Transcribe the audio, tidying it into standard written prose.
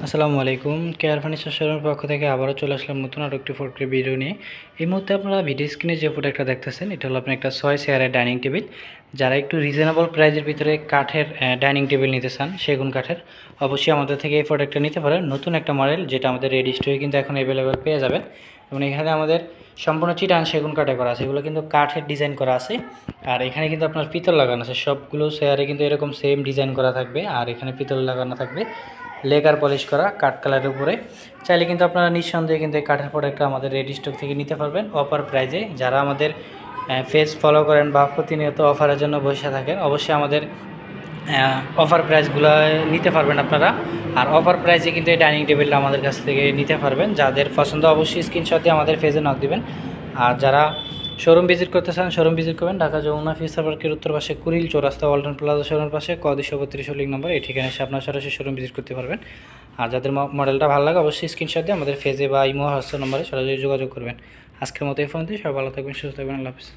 আসসালামু আলাইকুম। Care furniture শোরুমের পক্ষ থেকে আবারও চলে আসলাম নতুন আরও একটি ফোর্ডের ভিডিও নিয়ে। এই মুহূর্তে আপনারা ভিডিও স্ক্রিনে যে প্রোডাক্টটা দেখতেছেন, এটা হলো আপনার একটা 6 চেয়ারের ডাইনিং টেবিল। যারা একটু রিজনেবল প্রাইসের ভিতরে কাঠের ডাইনিং টেবিল নিতে চান, সেগুন কাঠের, অবশ্যই আমাদের থেকে এই প্রোডাক্টটা নিতে পারেন। নতুন একটা মডেল, যেটা আমাদের রেডি স্টোরে কিন্তু এখন অ্যাভেলেবেল পেয়ে যাবেন। এবং এখানে আমাদের সম্পূর্ণ চিটাং সেগুন কাঠে করা আছে, এগুলো কিন্তু কাঠের ডিজাইন করা আছে। আর এখানে কিন্তু আপনার পিতল লাগানো আছে, সবগুলো চেয়ারে কিন্তু এরকম সেম ডিজাইন করা থাকবে। আর এখানে পিতল লাগানো থাকবে, লেকার পলিশ করা কাঠ কালারের উপরে। চাইলে কিন্তু আপনারা নিঃসন্দেহে কিন্তু এই কাঠের প্রোডাক্টটা আমাদের রেডি স্টক থেকে নিতে পারবেন অফার প্রাইজে। যারা আমাদের পেজ ফলো করেন বা প্রতিনিয়ত অফারের জন্য বসে থাকেন, অবশ্যই আমাদের অফার প্রাইসগুলো নিতে পারবেন আপনারা। আর অফার প্রাইসে কিন্তু এই ডাইনিং টেবিলটা আমাদের কাছ থেকে নিতে পারবেন। যাদের পছন্দ অবশ্যই স্ক্রিনশট দিয়ে আমাদের পেজে নক দিবেন। আর যারা শোরুম ভিজিট করতে চান, শোরুম ভিজিট করবেন ঢাকা যমুনা ফিউচার পার্কের উত্তর পাশে কুড়িল চৌরাস্তা ওয়ালটন প্লাজা শোরুমের পাশে ক 232 লিং নম্বর। এই ঠিকানায় এসে আপনার সরাসরি শোরুম ভিজিট করতে পারবেন। আর যাদের মডেলটা ভালো লাগে, অবশ্যই স্ক্রিনশট দিয়ে আমাদের পেজে বা ইমো হোয়াটসঅ্যাপ নম্বরে সরাসরি যোগাযোগ করবেন। আজকের মতো এই ফোন দিয়ে সবাই ভালো থাকবেন, সুস্থ থাকবেন। আল্লাহ হাফেজ।